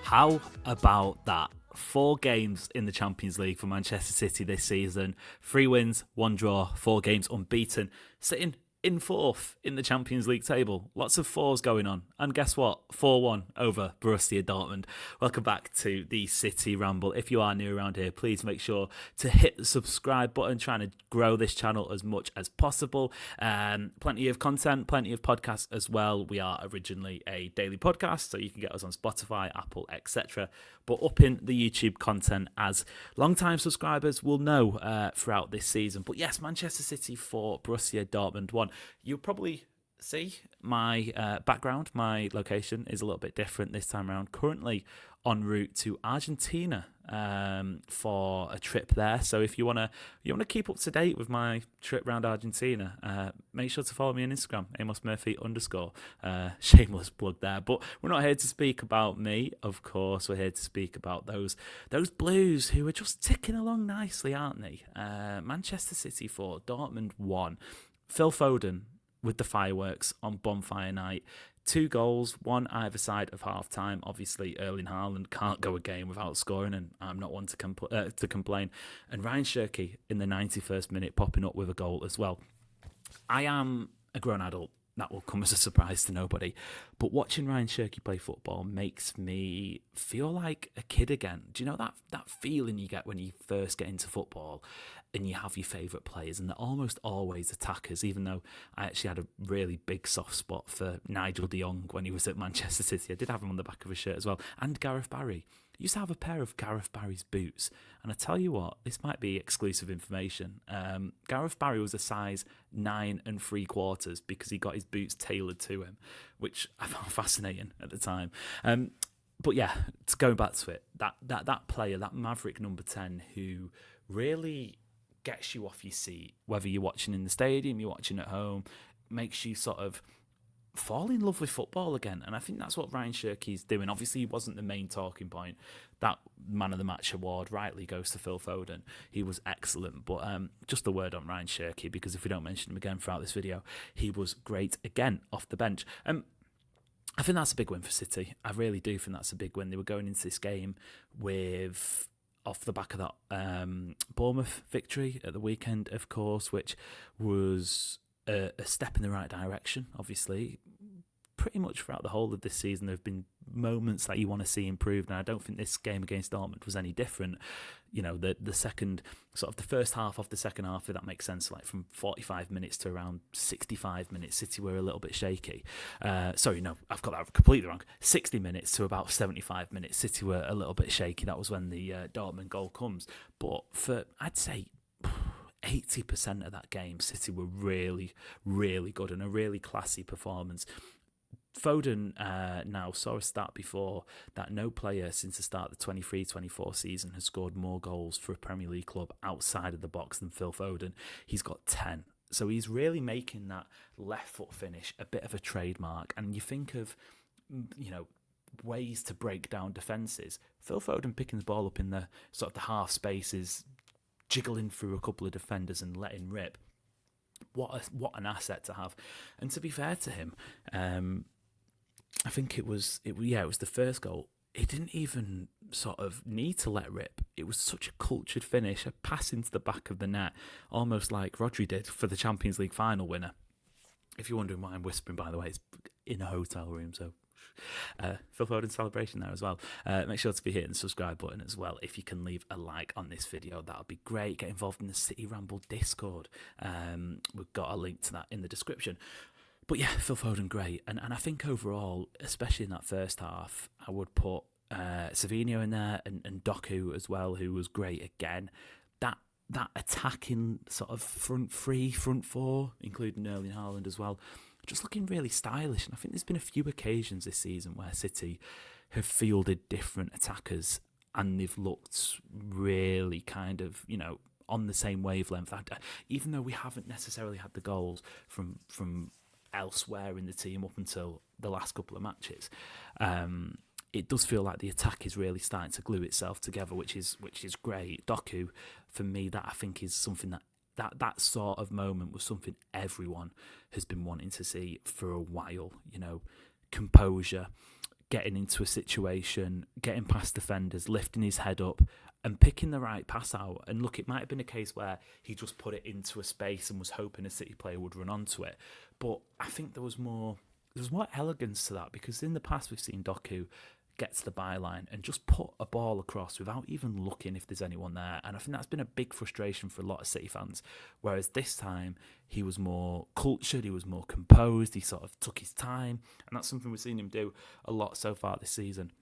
How about that? 4 games in the Champions League for Manchester City this season. 3 wins, 1 draw, 4 games unbeaten. Sitting in 4th in the Champions League table. Lots of 4s going on. And guess what? 4-1 over Borussia Dortmund. Welcome back to the City Ramble. If you are new around here, please make sure to hit the subscribe button. Trying to grow this channel as much as possible. Plenty of content, plenty of podcasts as well. We are originally a daily podcast, so you can get us on Spotify, Apple, etc. But up in the YouTube content, as long-time subscribers will know throughout this season. But yes, Manchester City 4, Borussia Dortmund 1. You'll probably see my background, my location is a little bit different this time around. Currently en route to Argentina for a trip there. So if you wanna keep up to date with my trip around Argentina, make sure to follow me on Instagram, AmosMurphy_. Shameless plug there. But we're not here to speak about me, of course. We're here to speak about those Blues who are just ticking along nicely, aren't they? Manchester City 4, Dortmund 1. Phil Foden with the fireworks on bonfire night. 2 goals, 1 either side of half-time. Obviously, Erling Haaland can't go a game without scoring, and I'm not one to complain. And Ryan Shaky in the 91st minute popping up with a goal as well. I am a grown adult. That will come as a surprise to nobody. But watching Ryan Shaky play football makes me feel like a kid again. Do you know that feeling you get when you first get into football and you have your favourite players, and they're almost always attackers, even though I actually had a really big soft spot for Nigel de Jong when he was at Manchester City. I did have him on the back of a shirt as well. And Gareth Barry. I used to have a pair of Gareth Barry's boots, and I tell you what, this might be exclusive information. Gareth Barry was a size 9 3/4 because he got his boots tailored to him, which I found fascinating at the time. But yeah, going back to it, that player, that Maverick number 10, who really gets you off your seat, whether you're watching in the stadium, you're watching at home, makes you sort of fall in love with football again. And I think that's what Ryan Shaky's doing. Obviously, he wasn't the main talking point. That Man of the Match award rightly goes to Phil Foden. He was excellent. But just a word on Ryan Shaky, because if we don't mention him again throughout this video, he was great again off the bench. I think that's a big win for City. I really do think that's a big win. They were going into this game with, off the back of that Bournemouth victory at the weekend, of course, which was a step in the right direction. Obviously, pretty much throughout the whole of this season, there have been moments that you want to see improved, and I don't think this game against Dortmund was any different. You know, the second, sort of the first half of the second half, if that makes sense, like from 45 minutes to around 65 minutes, City were a little bit shaky. Sorry, no, I've got that completely wrong. 60 minutes to about 75 minutes, City were a little bit shaky. That was when the Dortmund goal comes. But for, I'd say, 80% of that game, City were really, really good and a really classy performance. Foden now saw a stat before that no player since the start of the 23-24 season has scored more goals for a Premier League club outside of the box than Phil Foden. He's got 10. So he's really making that left foot finish a bit of a trademark. And you think of, you know, ways to break down defences. Phil Foden picking the ball up in the sort of the half spaces, jiggling through a couple of defenders and letting rip. What an asset to have. And to be fair to him, I think it was the first goal. He didn't even sort of need to let rip. It was such a cultured finish, a pass into the back of the net, almost like Rodri did for the Champions League final winner. If you're wondering why I'm whispering, by the way, it's in a hotel room, so Phil Foden celebration there as well. Make sure to be hitting the subscribe button as well. If you can leave a like on this video, that would be great. Get involved in the City Ramble Discord. We've got a link to that in the description. But yeah, Phil Foden, great. And I think overall, especially in that first half, I would put Savinho in there and Doku as well, who was great again. That attacking sort of front three, front four, including Erling Haaland as well, just looking really stylish. And I think there's been a few occasions this season where City have fielded different attackers and they've looked really kind of, you know, on the same wavelength. Even though we haven't necessarily had the goals from elsewhere in the team up until the last couple of matches, it does feel like the attack is really starting to glue itself together, which is great. Doku, for me, that I think is something that sort of moment was something everyone has been wanting to see for a while. You know, composure, getting into a situation, getting past defenders, lifting his head up and picking the right pass out. And look, it might have been a case where he just put it into a space and was hoping a City player would run onto it. But I think there was more elegance to that, because in the past we've seen Doku get to the byline and just put a ball across without even looking if there's anyone there. And I think that's been a big frustration for a lot of City fans. Whereas this time, he was more cultured, he was more composed, he sort of took his time. And that's something we've seen him do a lot so far this season,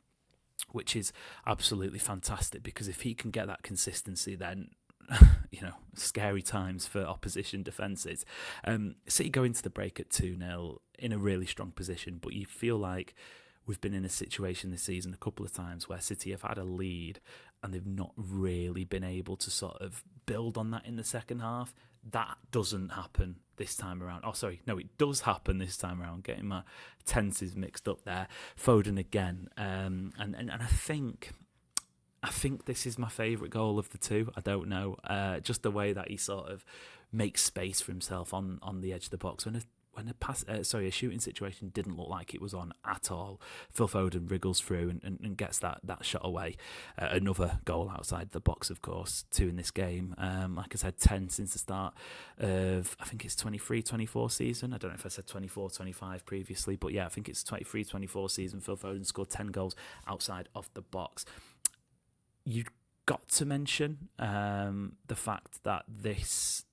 which is absolutely fantastic, because if he can get that consistency, then scary times for opposition defences. City go into the break at 2-0 in a really strong position, but you feel like we've been in a situation this season a couple of times where City have had a lead and they've not really been able to sort of build on that in the second half. That doesn't happen this time around. Oh, sorry, no, it does happen this time around. Getting my tenses mixed up there. Foden again, and I think this is my favourite goal of the two. I don't know, just the way that he sort of makes space for himself on the edge of the box. When a shooting situation didn't look like it was on at all, Phil Foden wriggles through and gets that shot away. Another goal outside the box, of course, 2 in this game. Like I said, 10 since the start of, I think it's 23-24 season. I don't know if I said 24-25 previously, but yeah, I think it's 23-24 season. Phil Foden scored 10 goals outside of the box. You've got to mention the fact that this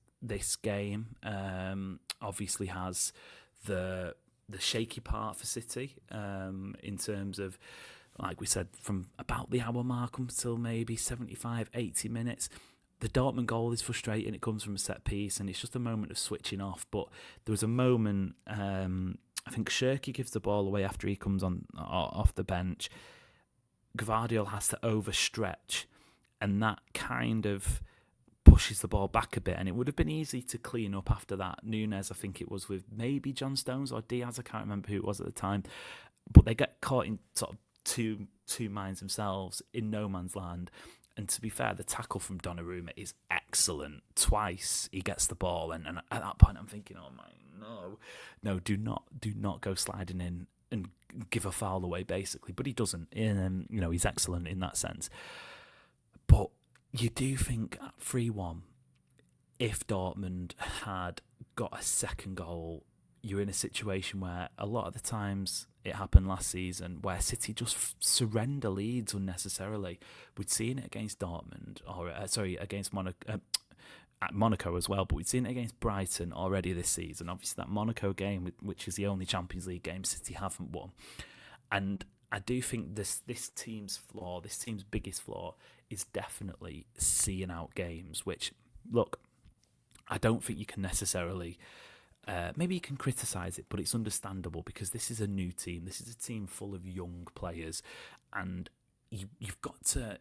game obviously has the shaky part for City in terms of, like we said, from about the hour mark until maybe 75, 80 minutes. The Dortmund goal is frustrating. It comes from a set piece and it's just a moment of switching off. But there was a moment, I think Shaky gives the ball away after he comes on off the bench. Gvardiol has to overstretch, and that kind of pushes the ball back a bit, and it would have been easy to clean up after that. Nunes, I think it was with maybe John Stones or Diaz, I can't remember who it was at the time, but they get caught in sort of two minds themselves in no man's land. And to be fair, the tackle from Donnarumma is excellent. Twice he gets the ball, and at that point I'm thinking, oh my, no, do not go sliding in and give a foul away, basically. But he doesn't. He's excellent in that sense. But you do think at 3-1, if Dortmund had got a second goal, you're in a situation where a lot of the times it happened last season where City just surrender leads unnecessarily. We'd seen it against Dortmund, against Monaco as well, but we'd seen it against Brighton already this season. Obviously, that Monaco game, which is the only Champions League game City haven't won. And I do think this team's flaw, this team's biggest flaw, is definitely seeing out games, which, look, I don't think you can necessarily... maybe you can criticise it, but it's understandable because this is a new team. This is a team full of young players, and you've got to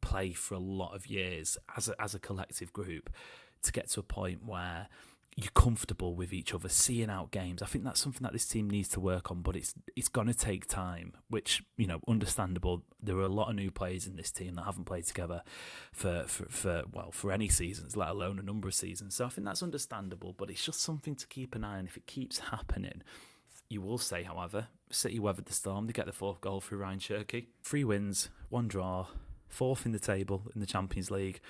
play for a lot of years as a collective group to get to a point where you're comfortable with each other, seeing out games. I think that's something that this team needs to work on, but it's going to take time, which, understandable. There are a lot of new players in this team that haven't played together for any seasons, let alone a number of seasons. So I think that's understandable, but it's just something to keep an eye on. If it keeps happening, you will say, however, City weathered the storm. They get the 4th goal through Ryan Shaky. 3 wins, 1 draw, 4th in the table in the Champions League.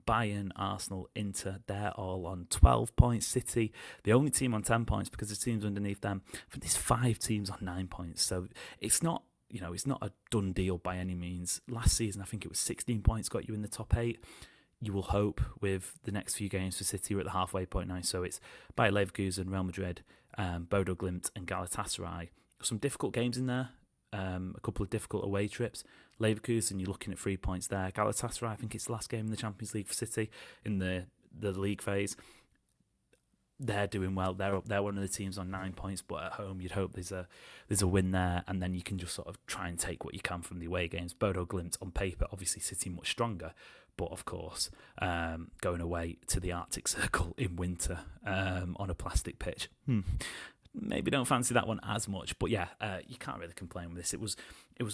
Bayern, Arsenal, Inter, they're all on 12 points. City, the only team on 10 points because the teams underneath them. I think there's 5 teams on 9 points. So it's not, it's not a done deal by any means. Last season, I think it was 16 points got you in the top 8. You will hope with the next few games for City, we're at the halfway point now. So it's Bayer Leverkusen, Real Madrid, Bodo Glimt and Galatasaray. Some difficult games in there. A couple of difficult away trips. Leverkusen, you're looking at 3 points there. Galatasaray, I think it's the last game in the Champions League for City in the league phase. They're doing well. They're one of the teams on 9 points, but at home you'd hope there's a win there, and then you can just sort of try and take what you can from the away games. Bodo Glimt on paper, obviously City much stronger, but of course going away to the Arctic Circle in winter on a plastic pitch. maybe don't fancy that one as much. But yeah, you can't really complain with this. It was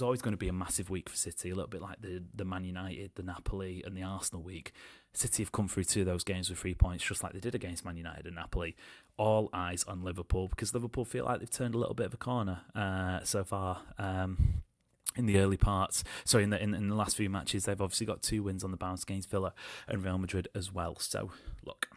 always going to be a massive week for City, a little bit like the Man United, the Napoli and the Arsenal week. City have come through 2 of those games with 3 points, just like they did against Man United and Napoli. All eyes on Liverpool, because Liverpool feel like they've turned a little bit of a corner so far. In the early parts, so in the last few matches, they've obviously got 2 wins on the bounce against Villa and Real Madrid as well. So look,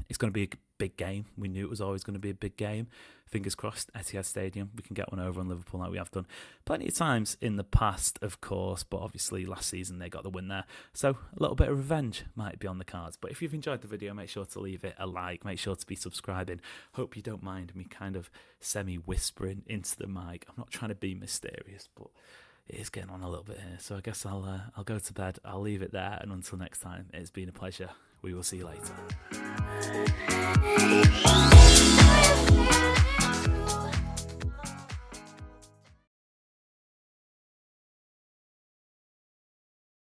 it's going to be a big game. We knew it was always going to be a big game. Fingers crossed, Etihad Stadium, we can get one over on Liverpool like we have done plenty of times in the past, of course, but obviously last season they got the win there. So a little bit of revenge might be on the cards. But if you've enjoyed the video, make sure to leave it a like, make sure to be subscribing. Hope you don't mind me kind of semi-whispering into the mic. I'm not trying to be mysterious, but it is getting on a little bit here, so I guess I'll go to bed. I'll leave it there, and until next time, it's been a pleasure. We will see you later.